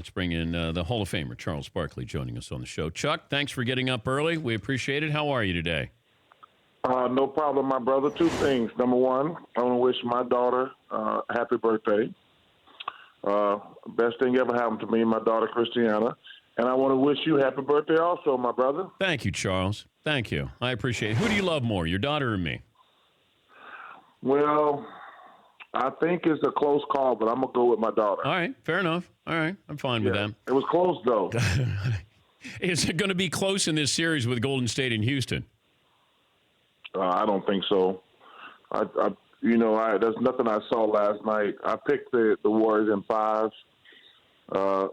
let's bring in the Hall of Famer, Charles Barkley, joining us on the show. Chuck, thanks for getting up early. We appreciate it. How are you today? No problem, my brother. Two things. Number one, I want to wish my daughter happy birthday. Best thing ever happened to me, my daughter, Christiana. And I want to wish you happy birthday also, my brother. Thank you, Charles. Thank you. I appreciate it. Who do you love more, your daughter or me? Well, I think it's a close call, but I'm going to go with my daughter. All right, fair enough. All right, I'm fine with that. It was close, though. Is it going to be close in this series with Golden State and Houston? I don't think so. There's nothing I saw last night. I picked the Warriors in 5,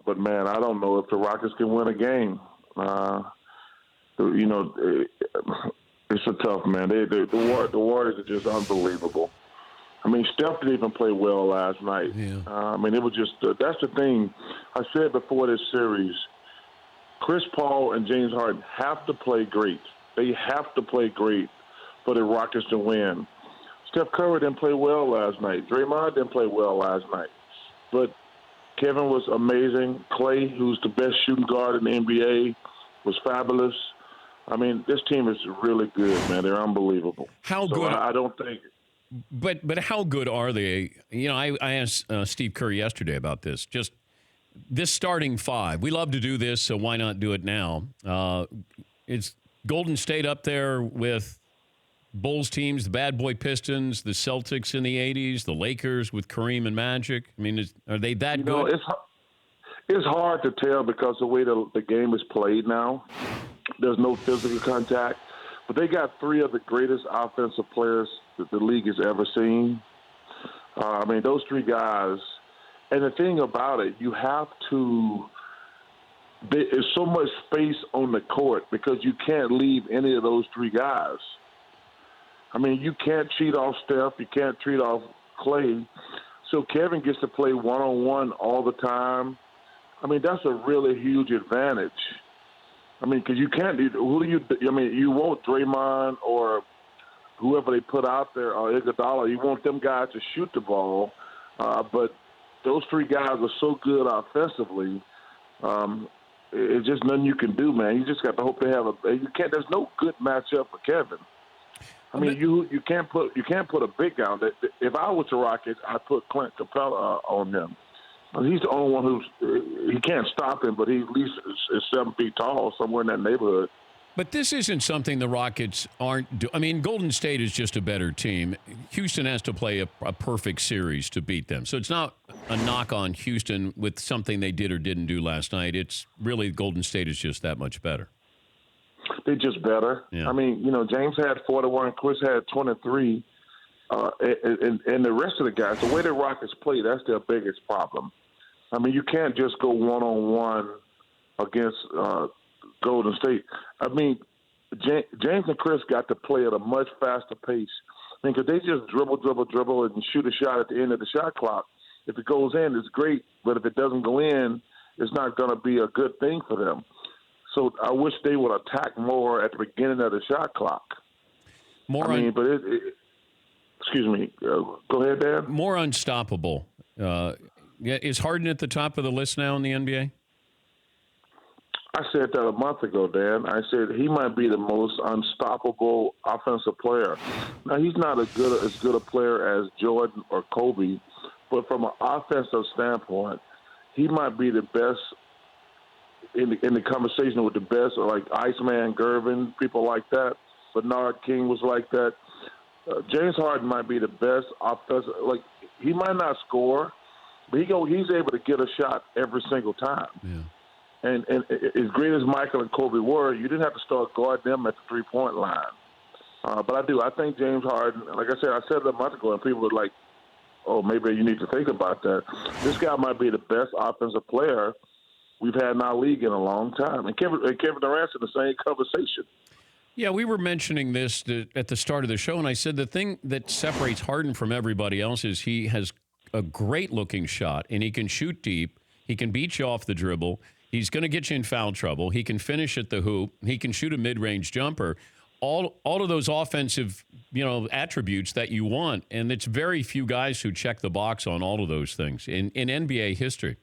but man, I don't know if the Rockets can win a game. It's a tough man. The Warriors are just unbelievable. I mean, Steph didn't even play well last night. Yeah. It was just that's the thing. I said before this series, Chris Paul and James Harden have to play great. They have to play great for the Rockets to win. Steph Curry didn't play well last night. Draymond didn't play well last night. But Kevin was amazing. Clay, who's the best shooting guard in the NBA, was fabulous. I mean, this team is really good, man. They're unbelievable. How good? I don't think. But how good are they? You know, I asked Steve Kerr yesterday about this. Just this starting 5. We love to do this, so why not do it now? It's Golden State up there with Bulls teams, the Bad Boy Pistons, the Celtics in the 80s, the Lakers with Kareem and Magic. I mean, are they that good? It's hard to tell because the way the game is played now, there's no physical contact. But they got 3 of the greatest offensive players that the league has ever seen. Those 3 guys. And the thing about it, you have to – there's so much space on the court because you can't leave any of those 3 guys. I mean, you can't cheat off Steph. You can't cheat off Clay. So Kevin gets to play one-on-one all the time. I mean, that's a really huge advantage. I mean, because you can't do – you want Draymond or whoever they put out there, or Iguodala. You want them guys to shoot the ball. But those 3 guys are so good offensively. It's just nothing you can do, man. You just got to hope they have there's no good matchup for Kevin. I mean, you can't put a big guy on that. If I was the Rockets, I'd put Clint Capella on him. He's the only one he can't stop him, but he at least is 7 feet tall, somewhere in that neighborhood. But this isn't something the Rockets aren't doing. I mean, Golden State is just a better team. Houston has to play a perfect series to beat them. So it's not a knock on Houston with something they did or didn't do last night. It's really Golden State is just that much better. They're just better. Yeah. I mean, James had 41, Chris had 23, and the rest of the guys, the way the Rockets play, that's their biggest problem. I mean, you can't just go one-on-one against Golden State. I mean, James and Chris got to play at a much faster pace. I mean, because they just dribble, and shoot a shot at the end of the shot clock. If it goes in, it's great, but if it doesn't go in, it's not going to be a good thing for them. So I wish they would attack more at the beginning of the shot clock. Excuse me. Go ahead, Dan. More unstoppable. Is Harden at the top of the list now in the NBA? I said that a month ago, Dan. I said he might be the most unstoppable offensive player. Now, he's not as good a player as Jordan or Kobe, but from an offensive standpoint, he might be the best in the conversation with the best, or like Iceman, Gervin, people like that. Bernard King was like that. James Harden might be the best offensive. Like, he might not score, but he's able to get a shot every single time. Yeah. And as great as Michael and Kobe were, you didn't have to start guarding them at the three-point line. But I think James Harden, like I said it a month ago, and people were like, oh, maybe you need to think about that. This guy might be the best offensive player we've had in our league in a long time. And Kevin Durant's in the same conversation. Yeah, we were mentioning this at the start of the show, and I said the thing that separates Harden from everybody else is he has a great-looking shot, and he can shoot deep. He can beat you off the dribble. He's going to get you in foul trouble. He can finish at the hoop. He can shoot a mid-range jumper. All of those offensive, attributes that you want, and it's very few guys who check the box on all of those things in NBA history.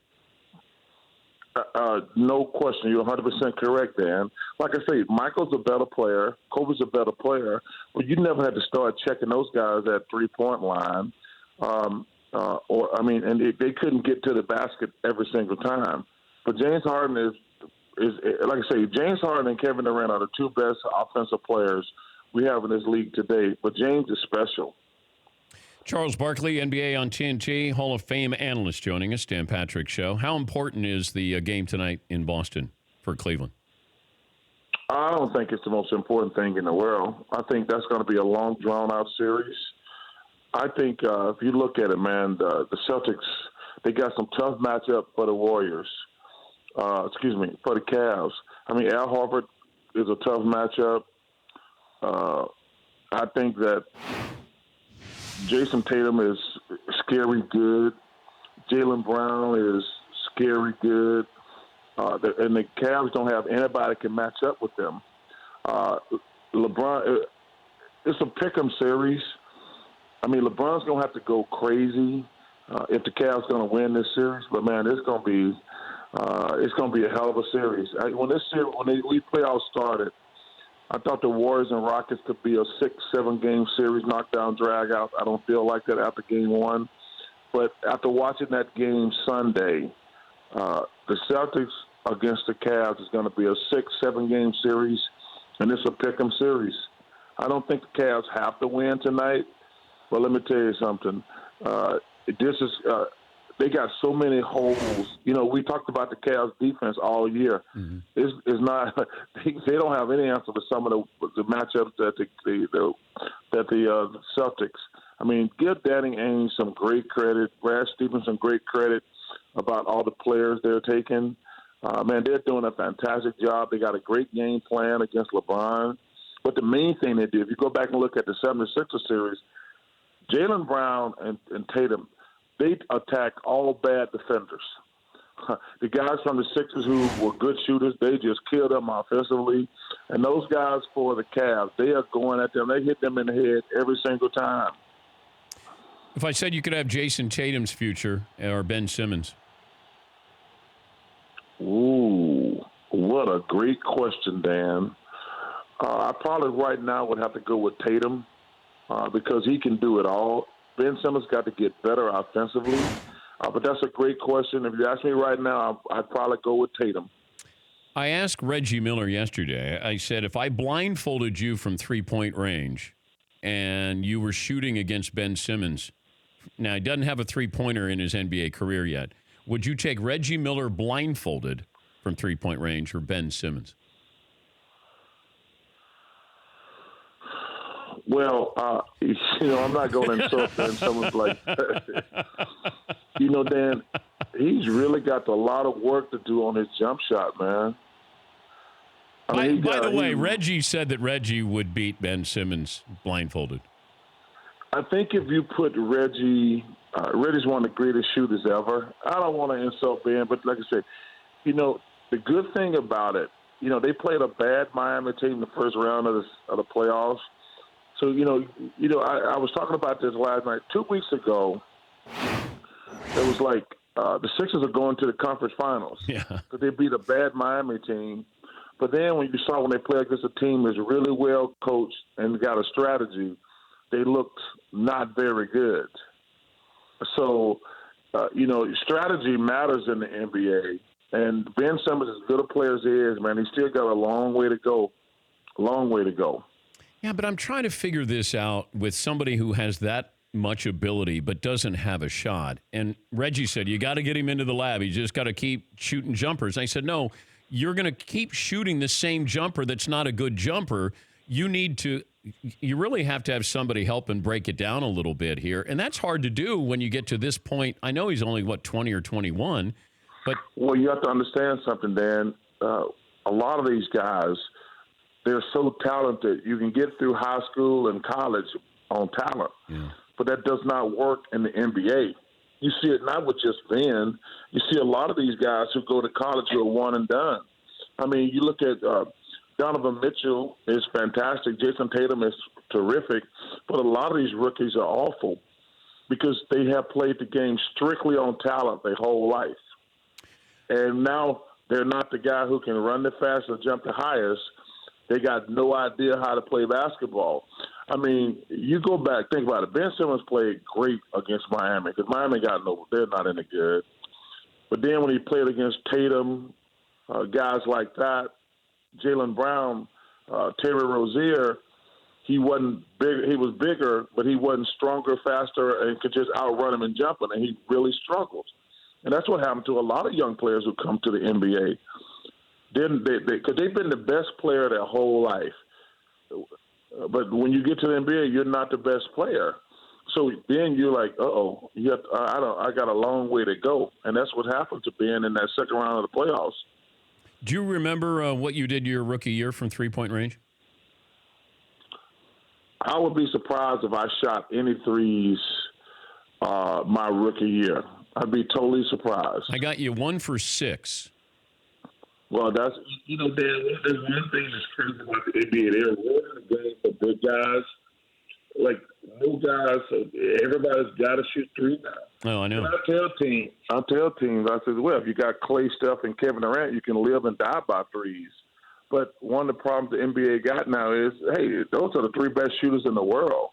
No question. You're 100% correct, Dan. Like I say, Michael's a better player. Kobe's a better player. But you never had to start checking those guys at three-point line. And they couldn't get to the basket every single time. But James Harden is like I say, James Harden and Kevin Durant are the two best offensive players we have in this league today. But James is special. Charles Barkley, NBA on TNT, Hall of Fame analyst joining us, Dan Patrick Show. How important is the game tonight in Boston for Cleveland? I don't think it's the most important thing in the world. I think that's going to be a long, drawn-out series. I think if you look at it, man, the Celtics, they got some tough matchup for the Warriors. For the Cavs. I mean, Al Horford is a tough matchup. I think that Jason Tatum is scary good. Jaylen Brown is scary good. And the Cavs don't have anybody that can match up with them. LeBron, it's a pick'em series. I mean, LeBron's going to have to go crazy if the Cavs going to win this series. But, man, it's going to be a hell of a series. When these playoffs started, I thought the Warriors and Rockets could be a 6-7 game series, knockdown, drag out. I don't feel like that after game one. But after watching that game Sunday, the Celtics against the Cavs is going to be a 6-7 game series, and it's a pick'em series. I don't think the Cavs have to win tonight, but let me tell you something. They got so many holes. You know, we talked about the Cavs defense all year. Mm-hmm. It's not. They don't have any answer to some of the matchups that the Celtics. I mean, give Danny Ainge some great credit. Brad Stevens some great credit about all the players they're taking. Man, they're doing a fantastic job. They got a great game plan against LeBron. But the main thing they did, if you go back and look at the 76ers series, Jaylen Brown and Tatum, they attack all bad defenders. The guys from the Sixers who were good shooters, they just killed them offensively. And those guys for the Cavs, they are going at them. They hit them in the head every single time. If I said you could have Jason Tatum's future or Ben Simmons? Ooh, what a great question, Dan. I probably right now would have to go with Tatum because he can do it all. Ben Simmons got to get better offensively. But that's a great question. If you ask me right now, I'd probably go with Tatum. I asked Reggie Miller yesterday. I said, if I blindfolded you from three-point range and you were shooting against Ben Simmons, now he doesn't have a three-pointer in his NBA career yet, would you take Reggie Miller blindfolded from three-point range or Ben Simmons? Well, I'm not going to insult Ben Simmons like Dan, he's really got a lot of work to do on his jump shot, man. By the way, Reggie said that Reggie would beat Ben Simmons blindfolded. I think if you put Reggie's one of the greatest shooters ever. I don't want to insult Ben, but like I said, the good thing about it, they played a bad Miami team in the first round of the playoffs. So, I was talking about this last night. 2 weeks ago, it was like the Sixers are going to the conference finals. Yeah. Because they beat a bad Miami team. But then when they play against a team that's really well coached and got a strategy, they looked not very good. So, strategy matters in the NBA. And Ben Simmons, as good a player as he is, man, he's still got a long way to go. A long way to go. Yeah, but I'm trying to figure this out with somebody who has that much ability but doesn't have a shot. And Reggie said, you got to get him into the lab. You just got to keep shooting jumpers. And I said, no, you're going to keep shooting the same jumper that's not a good jumper. You really have to have somebody help and break it down a little bit here. And that's hard to do when you get to this point. I know he's only, 20 or 21. But well, you have to understand something, Dan. A lot of these guys, they're so talented. You can get through high school and college on talent. Yeah. But that does not work in the NBA. You see it not with just Ben. You see a lot of these guys who go to college who are one and done. I mean, you look at Donovan Mitchell is fantastic. Jason Tatum is terrific. But a lot of these rookies are awful because they have played the game strictly on talent their whole life. and now they're not the guy who can run the fastest or jump the highest. They got no idea how to play basketball. I mean, you go back, think about it. Ben Simmons played great against Miami because Miami they're not any good. But then when he played against Tatum, guys like that, Jaylen Brown, Terry Rozier, he wasn't big. He was bigger, but he wasn't stronger, faster, and could just outrun him and jump him, and he really struggled. And that's what happened to a lot of young players who come to the NBA. Then because they've been the best player their whole life. But when you get to the NBA, you're not the best player. So then you're like, I got a long way to go. And that's what happened to Ben in that second round of the playoffs. Do you remember what you did your rookie year from three-point range? I would be surprised if I shot any threes my rookie year. I'd be totally surprised. I got you 1 for 6. Well, Dan, there's one thing that's crazy about the NBA. They're ruining the game for big guys. Like, new guys, everybody's got to shoot three now. Oh, I know. And I tell teams, I said, well, if you got Clay, Steph, and Kevin Durant, you can live and die by threes. But one of the problems the NBA got now is, hey, those are the 3 best shooters in the world.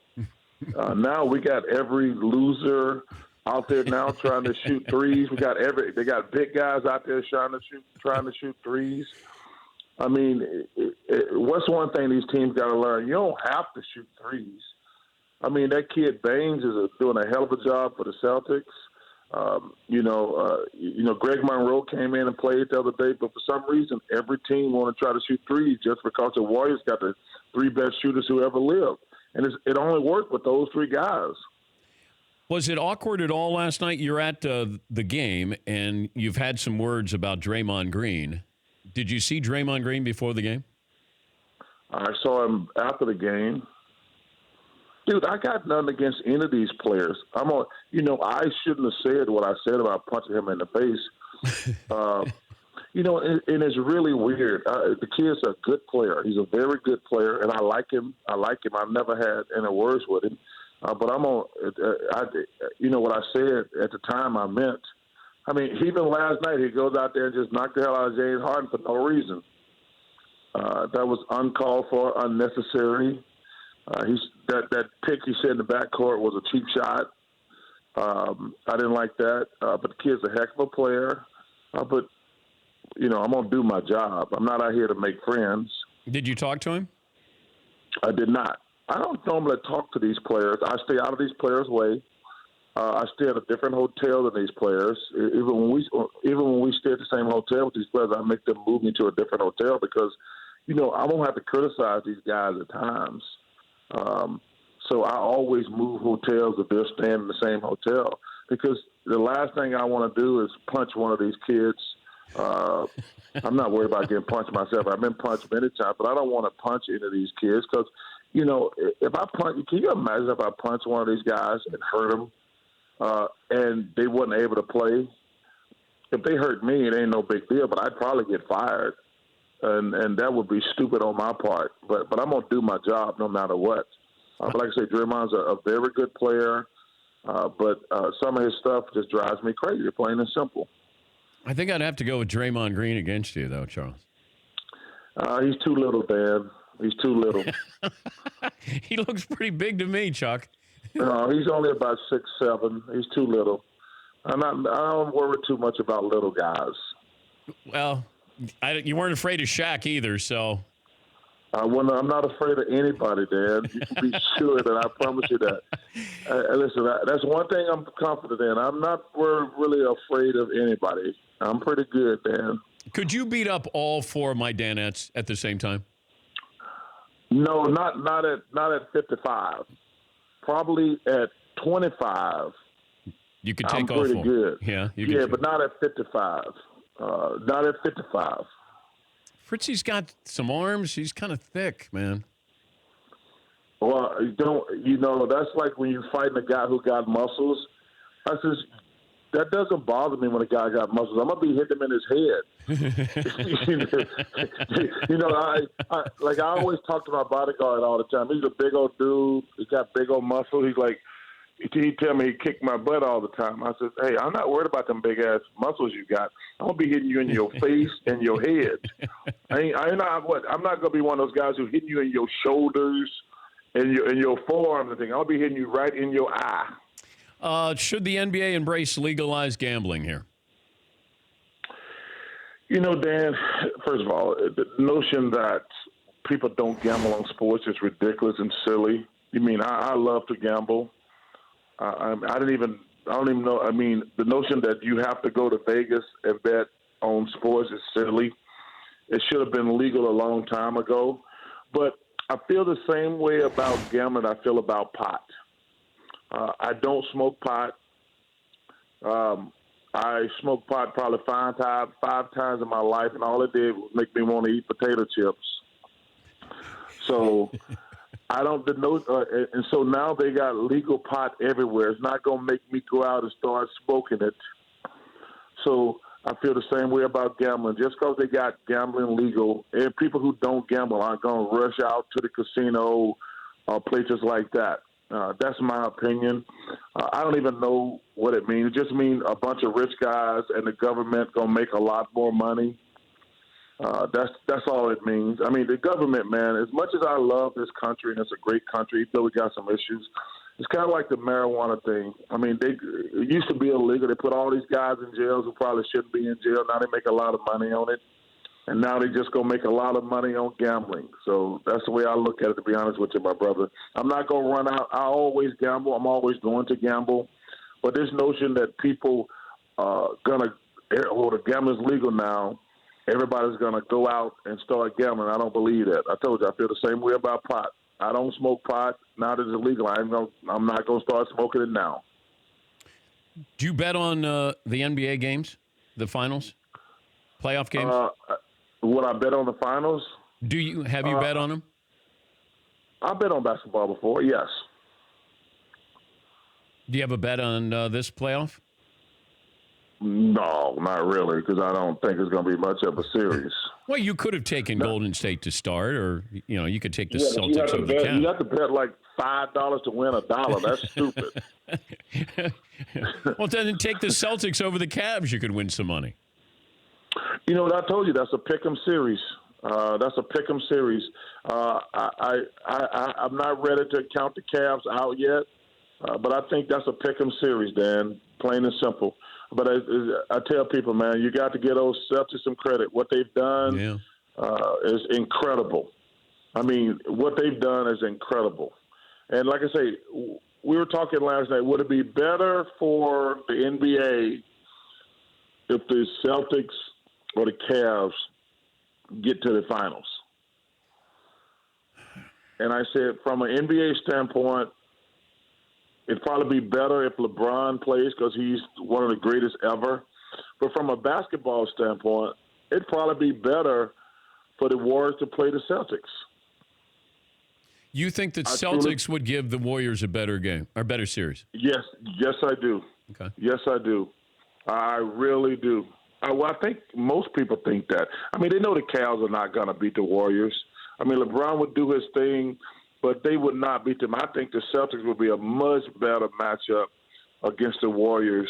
Now we got every loser out there now trying to shoot threes. They got big guys out there trying to shoot threes. I mean, what's one thing these teams got to learn? You don't have to shoot threes. I mean, that kid Baines is doing a hell of a job for the Celtics. Greg Monroe came in and played the other day, but for some reason, every team want to try to shoot threes just because the Warriors got the 3 best shooters who ever lived. And it only worked with those 3 guys. Was it awkward at all last night? You're at the game, and you've had some words about Draymond Green. Did you see Draymond Green before the game? I saw him after the game. Dude, I got nothing against any of these players. I shouldn't have said what I said about punching him in the face. And it's really weird. The kid's a good player. He's a very good player, and I like him. I've never had any words with him. But what I said at the time I meant. I mean, even last night he goes out there and just knocked the hell out of James Harden for no reason. That was uncalled for, unnecessary. That pick he said in the backcourt was a cheap shot. I didn't like that. But the kid's a heck of a player. But I'm going to do my job. I'm not out here to make friends. Did you talk to him? I did not. I don't normally talk to these players. I stay out of these players' way. I stay at a different hotel than these players. Even when we stay at the same hotel with these players, I make them move me to a different hotel because, I won't have to criticize these guys at times. So I always move hotels if they're staying in the same hotel because the last thing I want to do is punch one of these kids. I'm not worried about getting punched myself. I've been punched many times, but I don't want to punch any of these kids because, if I punch, can you imagine if I punch one of these guys and hurt them and they wasn't able to play? If they hurt me, it ain't no big deal, but I'd probably get fired. And that would be stupid on my part. But I'm going to do my job no matter what. But like I say, Draymond's a very good player, but some of his stuff just drives me crazy, plain and simple. I think I'd have to go with Draymond Green against you, though, Charles. He's too little, Dan. He's too little. He looks pretty big to me, Chuck. No, he's only about 6'7". He's too little. I don't worry too much about little guys. Well, you weren't afraid of Shaq either, so. I'm not afraid of anybody, Dan. You can be sure that I promise you that. Listen, that's one thing I'm confident in. I'm not really afraid of anybody. I'm pretty good, Dan. Could you beat up all 4 of my Danettes at the same time? No, not at 55. Probably at 25. You could take I'm all pretty 4. good. Yeah, but not at 55. Not at 55. Fritzy's got some arms. He's kind of thick, man. Well, that's like when you're fighting a guy who got muscles. That doesn't bother me when a guy got muscles. I'm going to be hitting him in his head. I always talk to my bodyguard all the time. He's a big old dude. He's got big old muscles. He's like, He'd tell me he kicked my butt all the time. I said, hey, I'm not worried about them big-ass muscles you got. I'm going to be hitting you in your face and your head. I'm not going to be one of those guys who hitting you in your shoulders and your forearms and thing. I'll be hitting you right in your eye. Should the NBA embrace legalized gambling here? You know, Dan, first of all, the notion that people don't gamble on sports is ridiculous and silly. You mean I love to gamble. I don't even know. I mean, the notion that you have to go to Vegas and bet on sports is silly. It should have been legal a long time ago. But I feel the same way about gambling I feel about pot. I don't smoke pot. I smoked pot probably five times in my life, and all it did was make me want to eat potato chips. So I don't know, and so now they got legal pot everywhere. It's not going to make me go out and start smoking it. So I feel the same way about gambling. Just because they got gambling legal, and people who don't gamble aren't going to rush out to the casino or places like that. That's my opinion. I don't even know what it means. It just means a bunch of rich guys and the government going to make a lot more money. That's all it means. I mean, the government, man, as much as I love this country, and it's a great country, though we got some issues, it's kind of like the marijuana thing. I mean, it used to be illegal. They put all these guys in jails who probably shouldn't be in jail. Now they make a lot of money on it. And now they just going to make a lot of money on gambling. So that's the way I look at it, to be honest with you, my brother. I'm not going to run out. I always gamble. I'm always going to gamble. But this notion that people the gambling's legal now, everybody's going to go out and start gambling. I don't believe that. I told you, I feel the same way about pot. I don't smoke pot. Now that it's illegal, I'm not going to start smoking it now. Do you bet on the NBA games, the finals, playoff games? Would I bet on the finals? Have you bet on them? I bet on basketball before, yes. Do you have a bet on this playoff? No, not really, because I don't think it's going to be much of a series. Well, you could have taken Golden State to start, or you could take the Celtics over the Cavs. You have to bet like $5 to win $1. That's stupid. Well, then take the Celtics over the Cavs. You could win some money. You know what I told you? That's a pick'em series. I'm not ready to count the Cavs out yet, but I think that's a pick'em series, Dan. Plain and simple. But I tell people, man, you got to give those Celtics some credit. What they've done is incredible. I mean, what they've done is incredible. And like I say, we were talking last night. Would it be better for the NBA if the Celtics or the Cavs get to the finals? And I said, from an NBA standpoint, it'd probably be better if LeBron plays because he's one of the greatest ever. But from a basketball standpoint, it'd probably be better for the Warriors to play the Celtics. You think that Celtics would give the Warriors a better game or better series? Yes, I do. Okay. Yes, I do. I really do. I think most people think that. I mean, they know the Cavs are not going to beat the Warriors. I mean, LeBron would do his thing, but they would not beat them. I think the Celtics would be a much better matchup against the Warriors.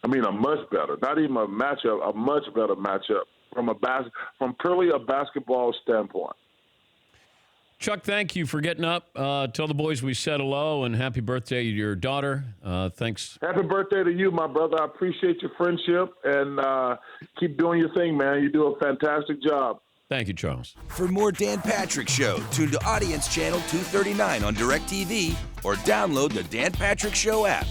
I mean, a much better, not even a matchup, a much better matchup from purely a basketball standpoint. Chuck, thank you for getting up. Tell the boys we said hello and happy birthday to your daughter. Thanks. Happy birthday to you, my brother. I appreciate your friendship, and keep doing your thing, man. You do a fantastic job. Thank you, Charles. For more Dan Patrick Show, tune to Audience Channel 239 on DirecTV or download the Dan Patrick Show app.